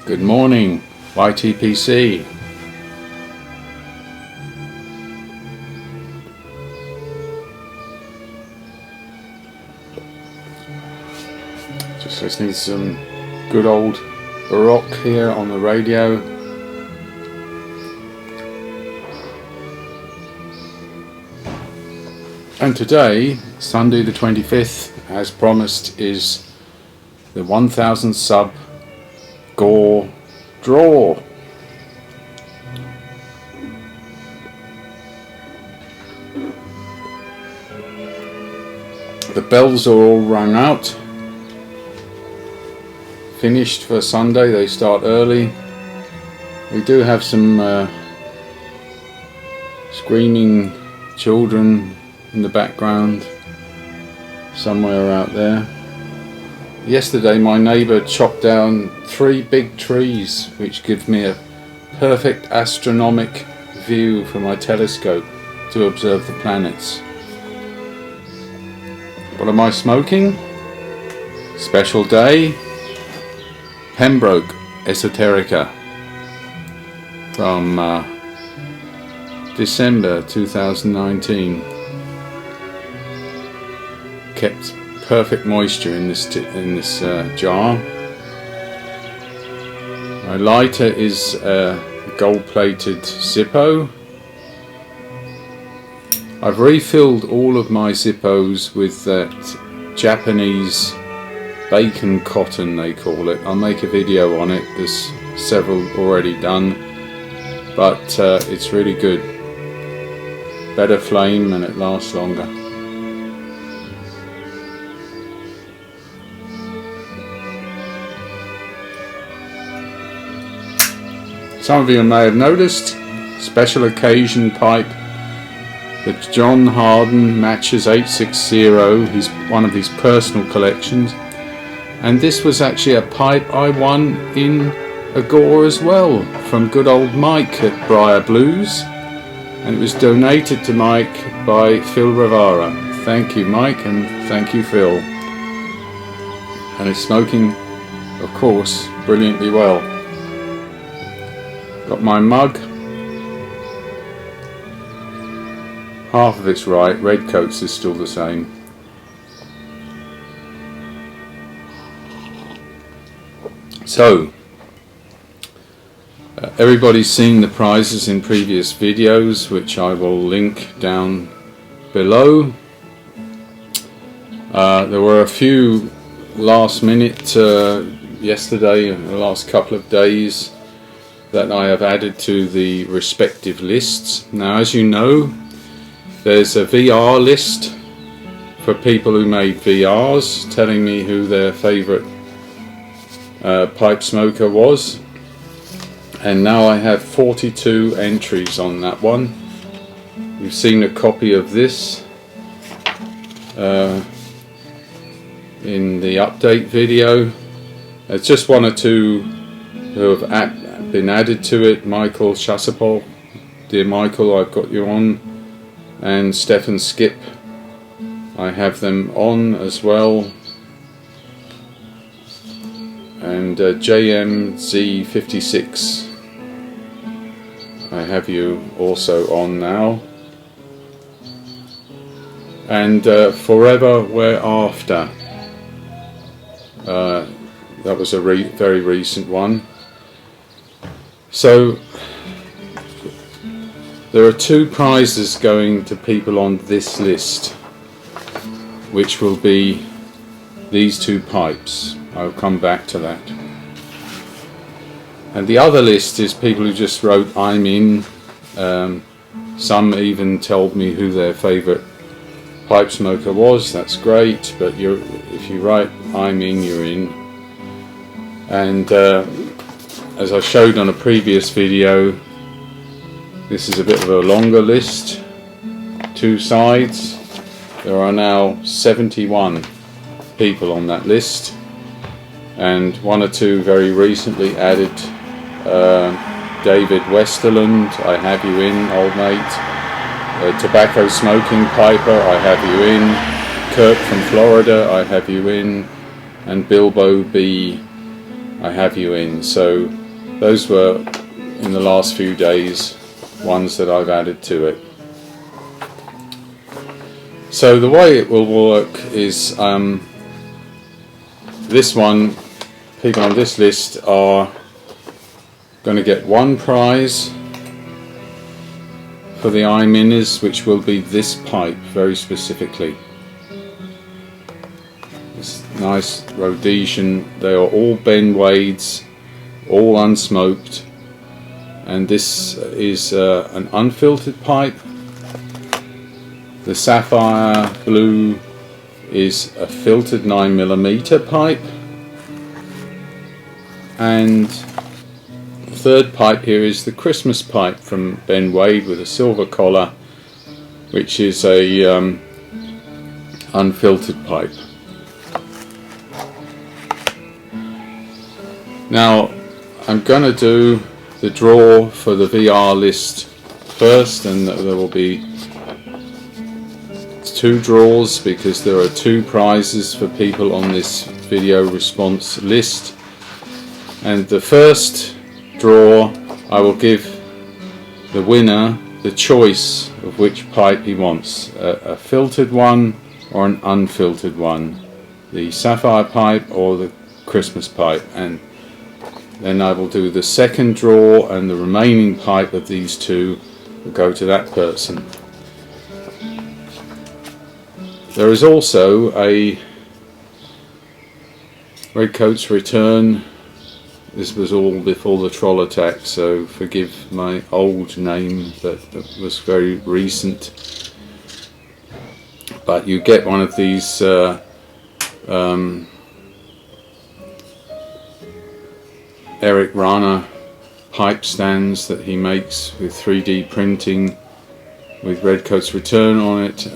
Good morning, YTPC. Just listening to some good old Baroque here on the radio. And today, Sunday the 25th, as promised, is the 1000 Sub GAW DRAW. The bells are all rung out, finished for Sunday. They start early. We do have some screaming children in the background somewhere out there. Yesterday my neighbour chopped down 3 big trees which give me a perfect astronomic view from my telescope to observe the planets. What am I smoking? Special Day Pembroke Esoterica from December 2019. Kept perfect moisture in this jar. My lighter is a gold-plated Zippo. I've refilled all of my Zippos with that Japanese bacon cotton, they call it. I'll make a video on it. There's several already done, but it's really good. Better flame and it lasts longer. Some of you may have noticed, special occasion pipe, the John Harden Matches 860, he's one of his personal collections, and this was actually a pipe I won in a GAW as well, from good old Mike at Briar Blues, and it was donated to Mike by Phil Rivara. Thank you Mike, and thank you Phil. And it's smoking, of course, brilliantly well. Got my mug, half of it's right, red coats is still the same. So, everybody's seen the prizes in previous videos, which I will link down below. There were a few last minute yesterday, the last couple of days, that I have added to the respective lists. Now, as you know, there's a VR list for people who made VRs, telling me who their favourite pipe smoker was, and now I have 42 entries on that one. You've seen a copy of this in the update video. It's just one or two who have been added to it. Michael Chassapol, dear Michael, I've got you on, and Stefan Skip, I have them on as well, and JMZ56, I have you also on now, and Forever We're After, that was a very recent one. So there are 2 prizes going to people on this list, which will be these 2 pipes. I'll come back to that. And the other list is people who just wrote I'm in. Some even told me who their favourite pipe smoker was. That's great, but if you write I'm in, you're in. And as I showed on a previous video, this is a bit of a longer list, 2 sides, There are now 71 people on that list, and one or two very recently added. David Westerland, I have you in, old mate. Tobacco Smoking Piper, I have you in. Kirk from Florida, I have you in. And Bilbo B, I have you in. So those were, in the last few days, ones that I've added to it. So the way it will work is this one, people on this list are going to get one prize for the I-Minis, which will be this pipe very specifically. This nice Rhodesian. They are all Ben Wades, all unsmoked, and this is an unfiltered pipe. The Sapphire Blue is a filtered 9mm pipe, and third pipe here is the Christmas pipe from Ben Wade with a silver collar, which is a unfiltered pipe. Now I'm going to do the draw for the VR list first, and there will be two draws because there are two prizes for people on this video response list. And the first draw, I will give the winner the choice of which pipe he wants, a filtered one or an unfiltered one, the Sapphire pipe or the Christmas pipe, and then I will do the second draw, and the remaining pipe of these two will go to that person. There is also a Redcoats return. This was all before the troll attack, so forgive my old name, that was very recent. But you get one of these Eric Rana pipe stands that he makes with 3D printing with Redcoats return on it.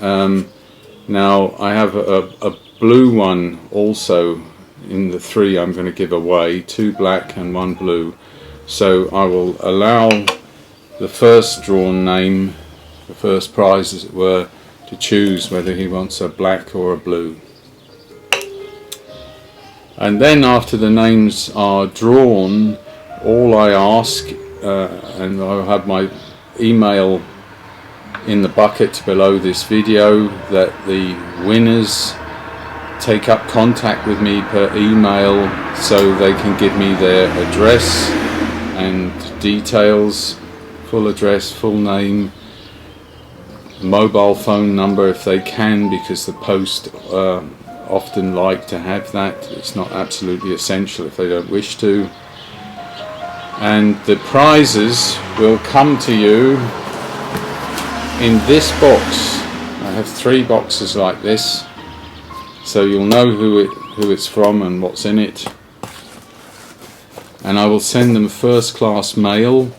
Now I have a blue one also in the three I'm going to give away, two black and one blue. So I will allow the first drawn name, the first prize as it were, to choose whether he wants a black or a blue. And then after the names are drawn, all I ask, and I'll have my email in the bucket below this video, that the winners take up contact with me per email so they can give me their address and details, full address, full name, mobile phone number if they can, because the post often like to have that. It's not absolutely essential if they don't wish to. And the prizes will come to you in this box. I have 3 boxes like this, so you'll know who it's from and what's in it. And I will send them first class mail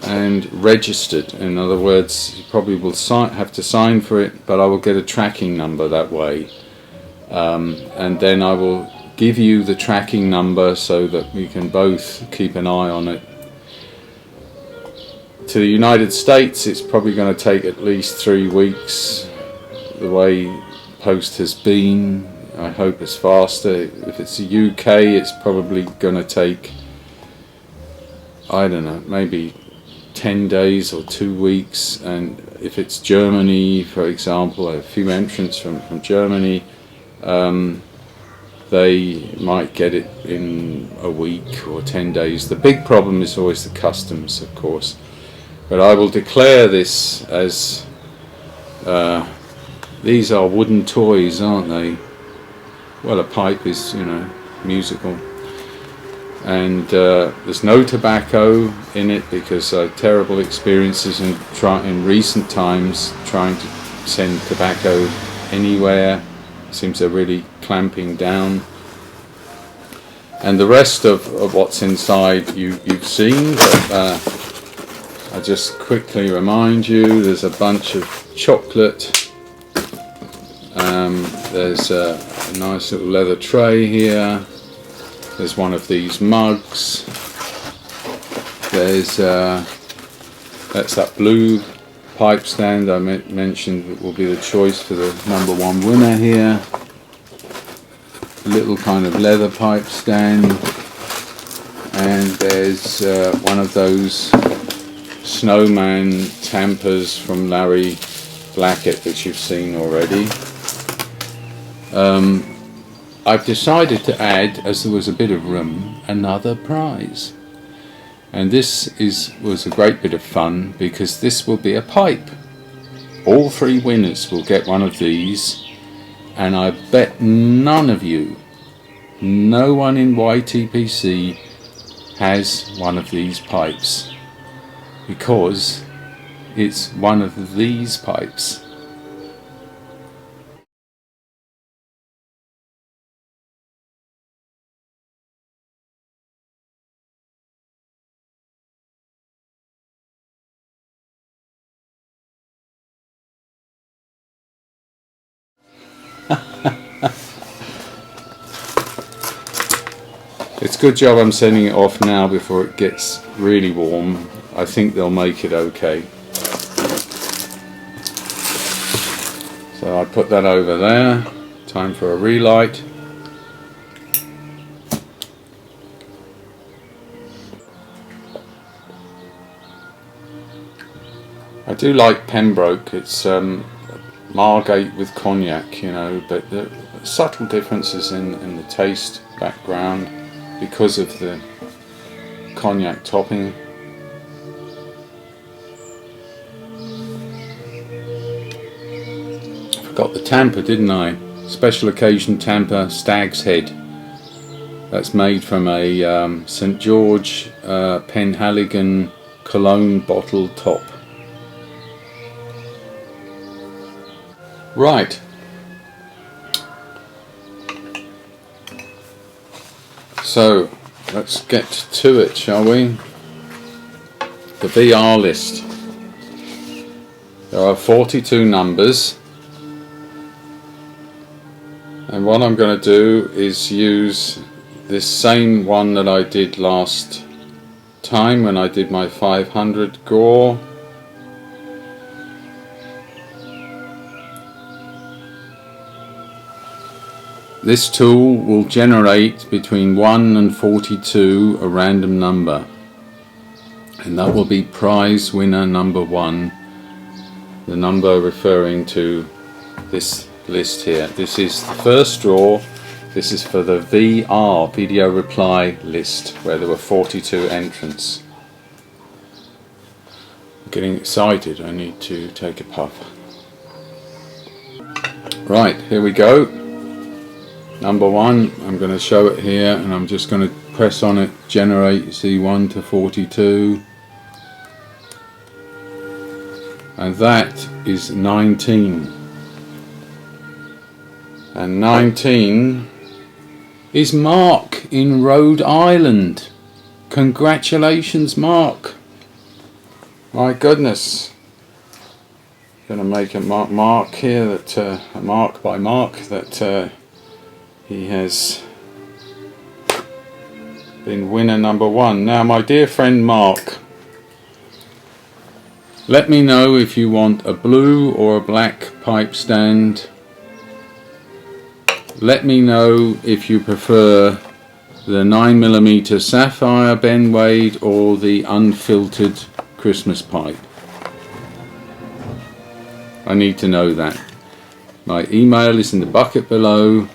and registered. In other words, you probably will have to sign for it, but I will get a tracking number that way. And then I will give you the tracking number so that we can both keep an eye on it. To the United States, it's probably going to take at least 3 weeks. The way post has been, I hope it's faster. If it's the UK, it's probably going to take, I don't know, maybe 10 days or 2 weeks. And if it's Germany, for example, a few entrants from Germany, they might get it in a week or 10 days. The big problem is always the customs, of course. But I will declare this as, these are wooden toys, aren't they? Well, a pipe is, you know, musical. And there's no tobacco in it because terrible experiences in recent times trying to send tobacco anywhere. Seems they're really clamping down. And the rest of what's inside you've seen, but I just quickly remind you, there's a bunch of chocolate There's a nice little leather tray here. There's one of these mugs. There's that's that blue pipe stand I mentioned that will be the choice for the #1 winner here. Little kind of leather pipe stand, and there's one of those snowman tampers from Larry Blackett that you've seen already. I've decided to add, as there was a bit of room, another prize. And this was a great bit of fun, because this will be a pipe. All 3 winners will get one of these, and I bet none of you, no one in YTPC has one of these pipes, because it's one of these pipes. It's a good job I'm sending it off now before it gets really warm. I think they'll make it okay. So I put that over there. Time for a relight. I do like Pembroke. It's Margate with cognac, you know, but the subtle differences in the taste background because of the cognac topping. Forgot the tamper, didn't I? Special occasion tamper, Stag's Head. That's made from a St George Penhaligon cologne bottle top. Right. So let's get to it, shall we? The VR list. There are 42 numbers, and what I'm going to do is use this same one that I did last time when I did my 500 GAW. This tool will generate between 1 and 42 a random number, and that will be prize winner #1, the number referring to this list here. This is the first draw. This is for the VR, video reply list, where there were 42 entrants. I'm getting excited, I need to take a puff. Right, here we go. #1, I'm going to show it here, and I'm just going to press on it, generate. You see 1 to 42, and that is 19, and 19 is Mark in Rhode Island. Congratulations, Mark. My goodness, going to make a mark here, that a mark by Mark, that he has been winner #1. Now, my dear friend Mark, let me know if you want a blue or a black pipe stand. Let me know if you prefer the 9mm sapphire Ben Wade or the unfiltered Christmas pipe. I need to know that. My email is in the bucket below.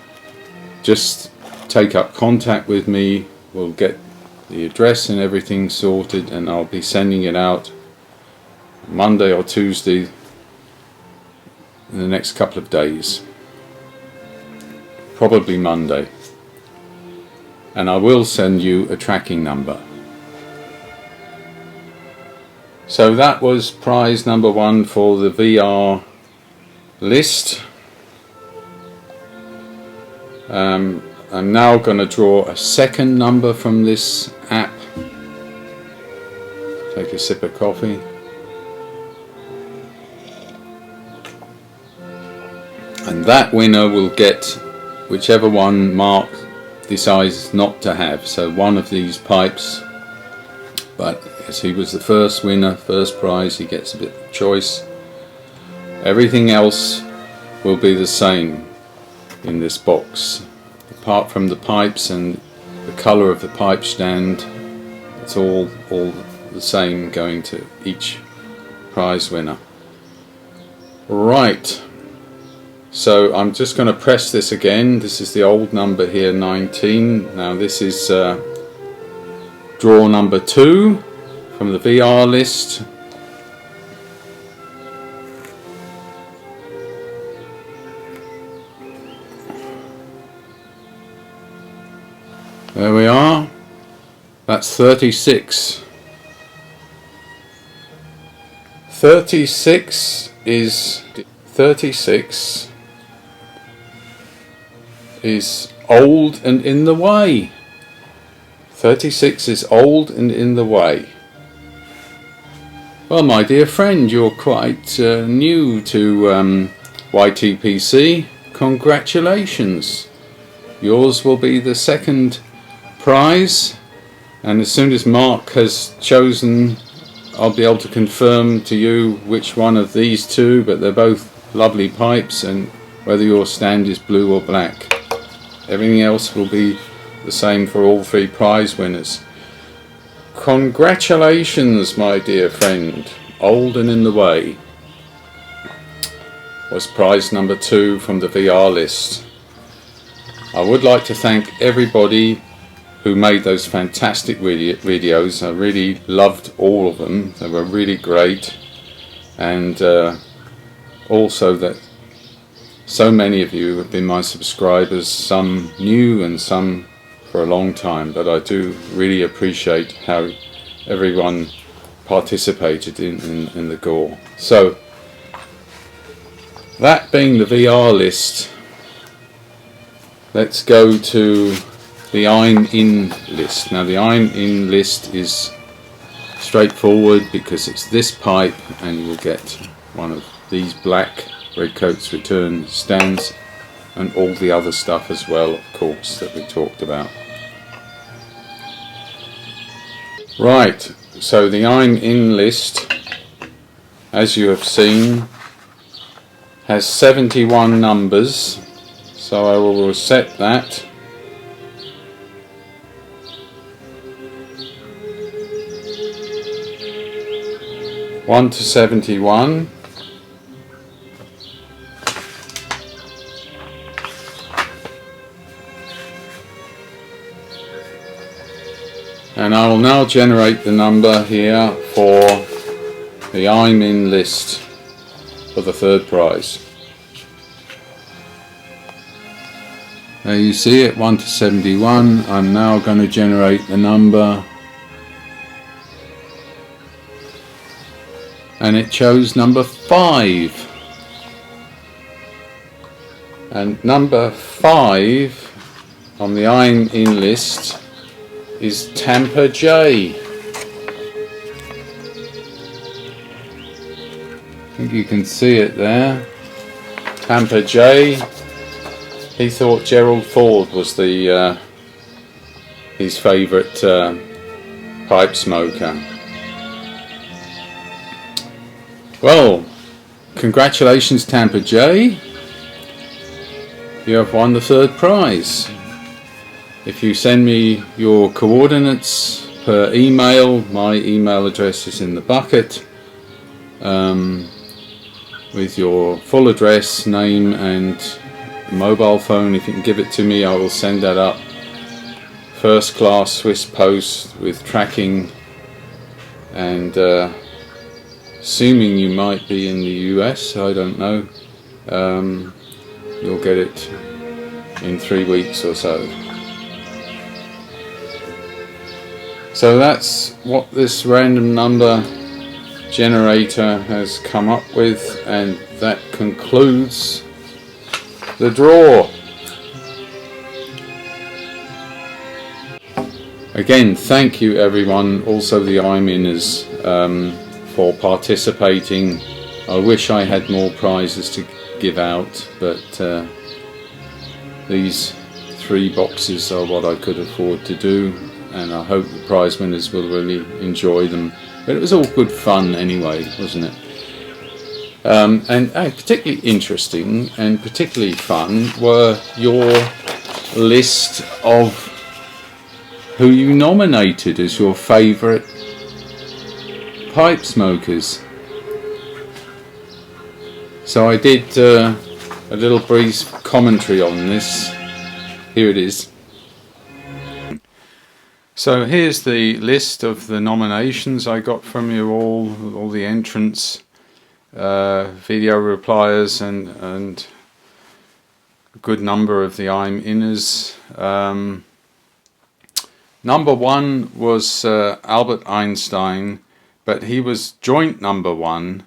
Just take up contact with me. We'll get the address and everything sorted, and I'll be sending it out Monday or Tuesday in the next couple of days. Probably Monday. And I will send you a tracking number. So that was prize #1 for the VR list. I'm now going to draw a second number from this app. Take a sip of coffee. and that winner will get whichever one Mark decides not to have. So one of these pipes, but as he was the first winner, first prize, he gets a bit of choice. Everything else will be the same in this box, apart from the pipes and the colour of the pipe stand. It's all the same going to each prize winner. Right, so I'm just going to press this again. This is the old number here, 19. Now this is draw number 2 from the VR list. There we are. That's 36. 36 is old and in the way. 36 is old and in the way. Well, my dear friend, you're quite new to YTPC. Congratulations. Yours will be the second prize, and as soon as Mark has chosen, I'll be able to confirm to you which one of these two, but they're both lovely pipes, and whether your stand is blue or black. Everything else will be the same for all 3 prize winners. Congratulations, my dear friend. Old and in the way was prize number 2 from the VR list. I would like to thank everybody who made those fantastic videos. I really loved all of them. They were really great, and also that so many of you have been my subscribers, some new and some for a long time, but I do really appreciate how everyone participated in the GAW. So that being the VR list, let's go to the I'm in list. Now the I'm in list is straightforward because it's this pipe, and you will get one of these black Redcoats return stands and all the other stuff as well, of course, that we talked about. Right, so the I'm in list, as you have seen, has 71 numbers, so I will reset that. One to 71. And I will now generate the number here for the I'm in list for the 3rd prize. There you see it, 1 to 71. I'm now going to generate the number, and it chose number 5. And number 5 on the I'm in list is Tampa J. I think you can see it there. Tampa J. He thought Gerald Ford was the his favourite pipe smoker. Well, congratulations, Tampa J. You have won the 3rd prize. If you send me your coordinates per email, my email address is in the bucket, with your full address, name and mobile phone. If you can give it to me, I will send that up first class Swiss post with tracking, and assuming you might be in the US, I don't know, you'll get it in 3 weeks or so. So that's what this random number generator has come up with, and that concludes the draw. Again, thank you everyone, also the I'm-inners, for participating. I wish I had more prizes to give out, but these 3 boxes are what I could afford to do, and I hope the prize winners will really enjoy them. But it was all good fun anyway, wasn't it? And particularly interesting and particularly fun were your list of who you nominated as your favourite pipe smokers. So I did a little brief commentary on this. Here it is. So here's the list of the nominations I got from you all the entrants, video repliers, and a good number of the I'm inners. Number 1 was Albert Einstein, but he was joint number 1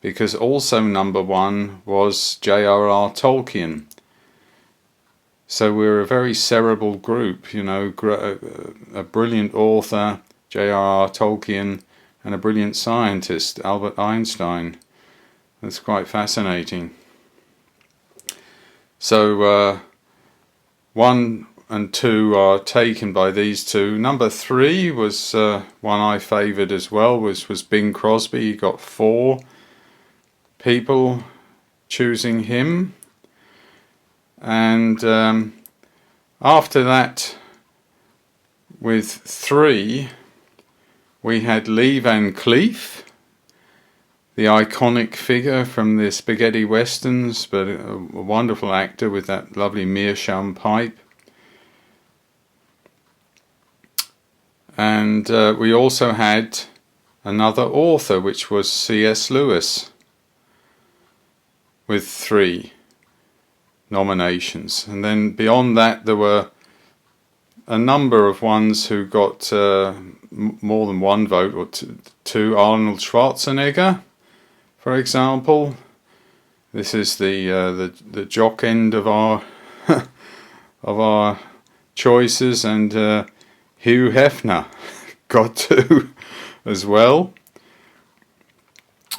because also number 1 was J.R.R. Tolkien. So we're a very cerebral group, you know, a brilliant author, J.R.R. Tolkien, and a brilliant scientist, Albert Einstein. That's quite fascinating. So 1 and 2 are taken by these two. Number 3 was one I favoured as well, was Bing Crosby. He got 4 people choosing him. And after that, with 3, we had Lee Van Cleef, the iconic figure from the spaghetti westerns, but a wonderful actor with that lovely meerschaum pipe. And we also had another author, which was C.S. Lewis, with 3 nominations. And then beyond that there were a number of ones who got more than 1 vote, or 2. Arnold Schwarzenegger, for example. This is the jock end of our of our choices, and Hugh Hefner got 2 as well.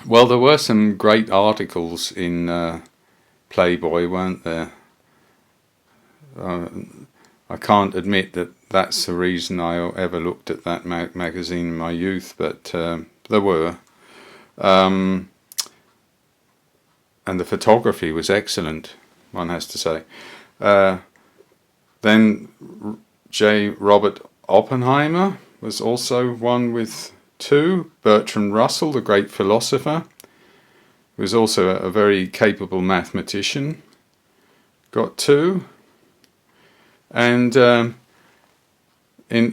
Well, there were some great articles in Playboy, weren't there? I can't admit that that's the reason I ever looked at that magazine in my youth, but there were. And the photography was excellent, one has to say. Then J. Robert Oppenheimer was also one with 2. Bertrand Russell, the great philosopher, was also a very capable mathematician, got 2. And in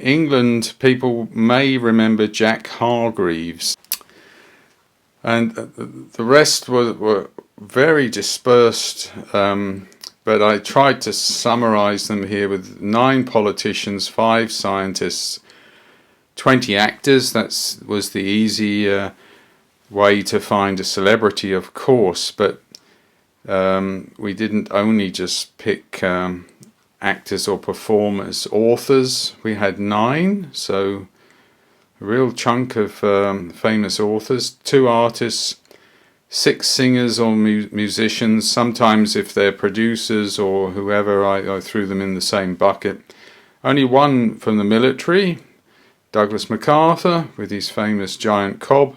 England, people may remember Jack Hargreaves, and the rest were very dispersed, but I tried to summarize them here with 9 politicians, 5 scientists, 20 actors. That was the easy way to find a celebrity, of course, but we didn't only just pick actors or performers. Authors, we had 9, so a real chunk of famous authors. 2 artists, 6 singers or musicians. Sometimes if they're producers or whoever, I threw them in the same bucket. Only 1 from the military, Douglas MacArthur with his famous giant cob.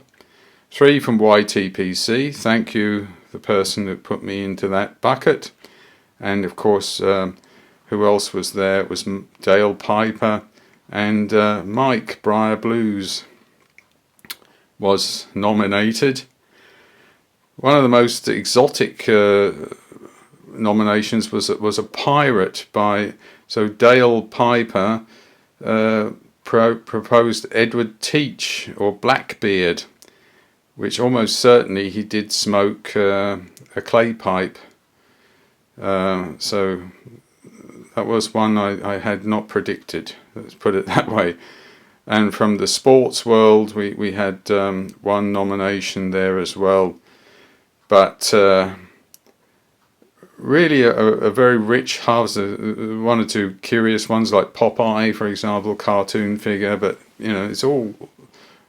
3 from YTPC, thank you the person that put me into that bucket. And of course, who else was there? It was Dale Piper, and Mike Briar Blues was nominated. One of the most exotic nominations was a pirate by, so Dale Piper proposed Edward Teach, or Blackbeard, which almost certainly he did smoke a clay pipe. So that was one I had not predicted, let's put it that way. And from the sports world, we had 1 nomination there as well. But really a very rich harvest. 1 or 2 curious ones like Popeye, for example, cartoon figure, but you know, it's all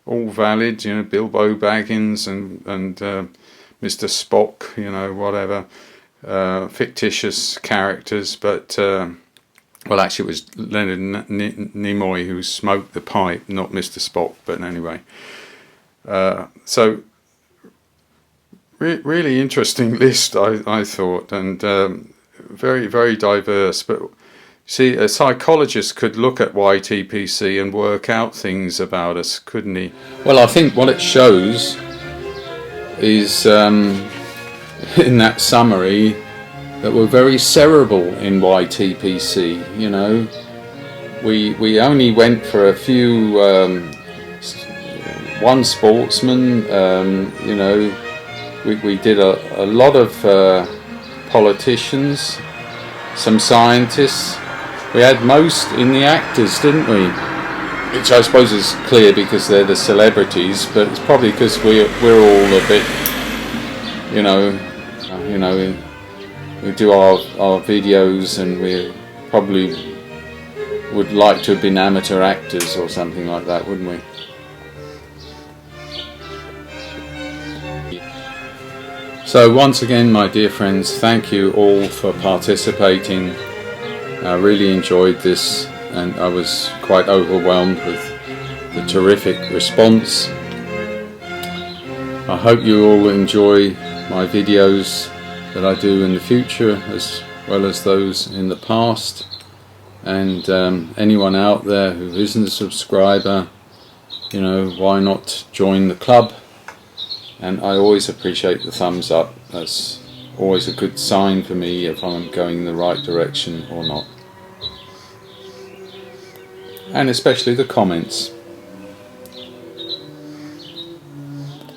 valid, you know, Bilbo Baggins and Mr. Spock, you know, whatever. fictitious characters, but well, actually it was Leonard Nimoy who smoked the pipe, not Mr. Spock, but anyway. So really interesting list, I thought, and very, very diverse. But see, a psychologist could look at YTPC and work out things about us, couldn't he? Well, I think what it shows is in that summary that we're very cerebral in YTPC. You know, we only went for a few, one sportsman, you know, we did a lot of politicians, some scientists. We had most in the actors, didn't we? Which I suppose is clear because they're the celebrities, but it's probably because we're all a bit, you know, we do our videos, and we probably would like to have been amateur actors or something like that, wouldn't we? So once again, my dear friends, thank you all for participating. I really enjoyed this, and I was quite overwhelmed with the terrific response. I hope you all enjoy my videos that I do in the future as well as those in the past, and anyone out there who isn't a subscriber, you know, why not join the club? And I always appreciate the thumbs up. That's always a good sign for me if I'm going in the right direction or not. And especially the comments.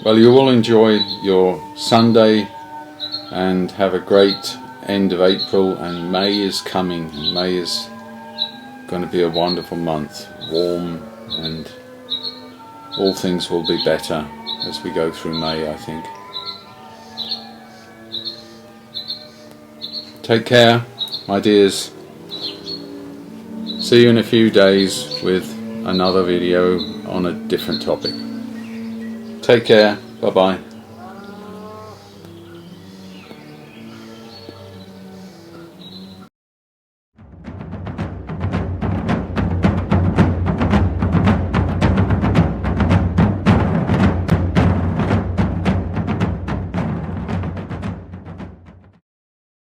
Well, you all enjoy your Sunday and have a great end of April, and May is coming. May is going to be a wonderful month, warm, and all things will be better as we go through May, I think. Take care, my dears. See you in a few days with another video on a different topic. Take care. Bye bye.